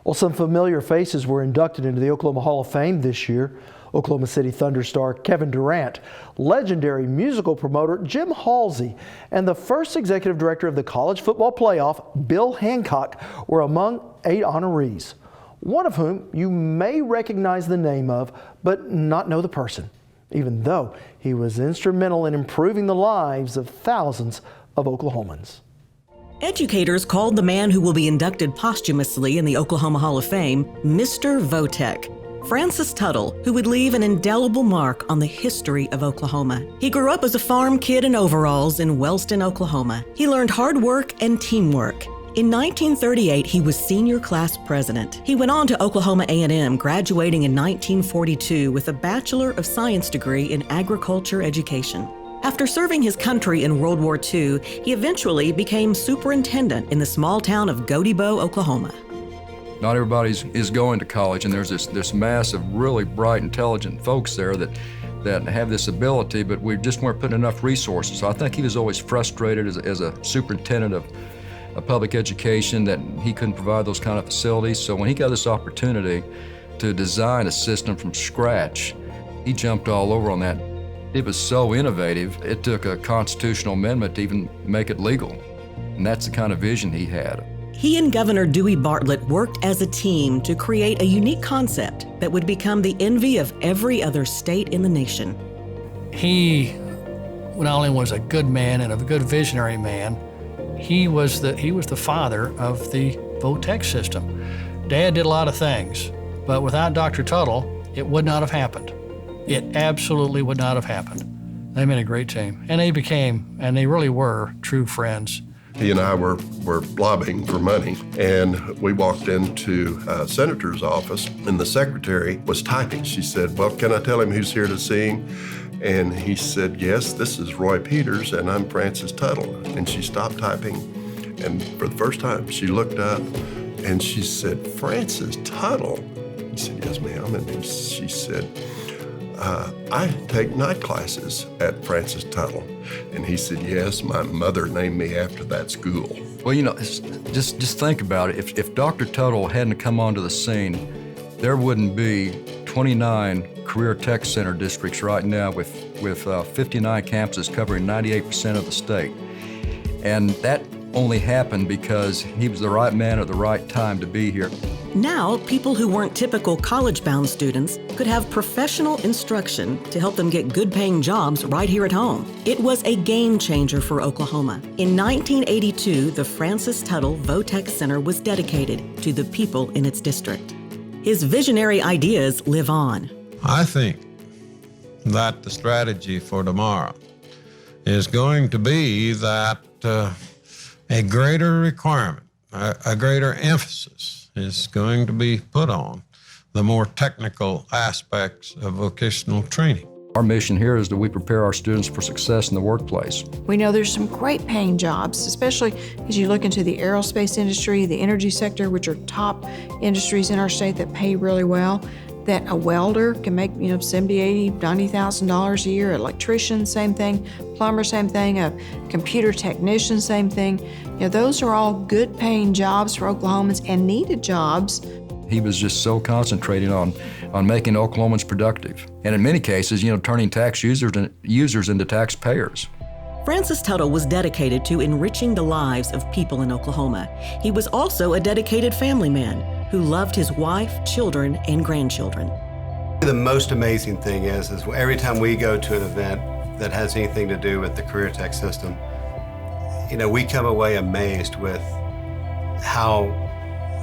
Well, some familiar faces were inducted into the Oklahoma Hall of Fame this year. Oklahoma City Thunder star Kevin Durant, legendary musical promoter Jim Halsey, and the first executive director of the college football playoff, Bill Hancock, were among 8 honorees, one of whom you may recognize the name of, but not know the person, even though he was instrumental in improving the lives of thousands of Oklahomans. Educators called the man who will be inducted posthumously in the Oklahoma Hall of Fame Mr. Votech. Francis Tuttle, who would leave an indelible mark on the history of Oklahoma. He grew up as a farm kid in overalls in Wellston, Oklahoma. He learned hard work and teamwork. In 1938, he was senior class president. He went on to Oklahoma A&M, graduating in 1942 with a Bachelor of Science degree in agriculture education. After serving his country in World War II, he eventually became superintendent in the small town of Godebo, Oklahoma. Not everybody is going to college, and there's this mass of really bright, intelligent folks there that have this ability, but we just weren't putting enough resources. So I think he was always frustrated as a superintendent of public education that he couldn't provide those kind of facilities. So when he got this opportunity to design a system from scratch, he jumped all over on that. It was so innovative, it took a constitutional amendment to even make it legal. And that's the kind of vision he had. He and Governor Dewey Bartlett worked as a team to create a unique concept that would become the envy of every other state in the nation. He not only was a good man and a good visionary man, he was the father of the Votech system. Dad did a lot of things, but without Dr. Tuttle, it would not have happened. It absolutely would not have happened. They made a great team, and they really were true friends. He and I were lobbying for money, and we walked into a senator's office, and the secretary was typing. She said, "Well, can I tell him who's here to see him?" And he said, "Yes, this is Roy Peters, and I'm Francis Tuttle." And she stopped typing, and for the first time, she looked up, and she said, "Francis Tuttle?" He said, "Yes, ma'am." And she said, "I take night classes at Francis Tuttle." And he said, "Yes, my mother named me after that school." Well, just think about it. If Dr. Tuttle hadn't come onto the scene, there wouldn't be 29 career tech center districts right now with 59 campuses covering 98% of the state. And that only happened because he was the right man at the right time to be here. Now, people who weren't typical college-bound students could have professional instruction to help them get good-paying jobs right here at home. It was a game changer for Oklahoma. In 1982, the Francis Tuttle Votech Center was dedicated to the people in its district. His visionary ideas live on. I think that the strategy for tomorrow is going to be that a greater requirement, a greater emphasis is going to be put on the more technical aspects of vocational training. Our mission here is that we prepare our students for success in the workplace. We know there's some great paying jobs, especially as you look into the aerospace industry, the energy sector, which are top industries in our state that pay really well, that a welder can make, $70,000, $80,000, $90,000 a year, electrician, same thing, plumber, same thing, a computer technician, same thing. Those are all good paying jobs for Oklahomans and needed jobs. He was just so concentrating on making Oklahomans productive. And in many cases, turning tax users into taxpayers. Francis Tuttle was dedicated to enriching the lives of people in Oklahoma. He was also a dedicated family man who loved his wife, children, and grandchildren. The most amazing thing is every time we go to an event that has anything to do with the career tech system, we come away amazed with how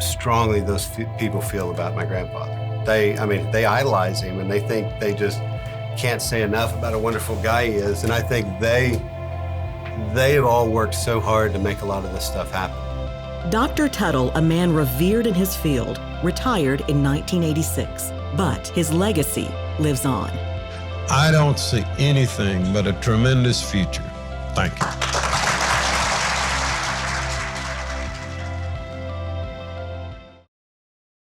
strongly those people feel about my grandfather. They idolize him, and they think they just can't say enough about a wonderful guy he is. And I think they've all worked so hard to make a lot of this stuff happen. Dr. Tuttle, a man revered in his field, retired in 1986, but his legacy lives on. I don't see anything but a tremendous future. Thank you.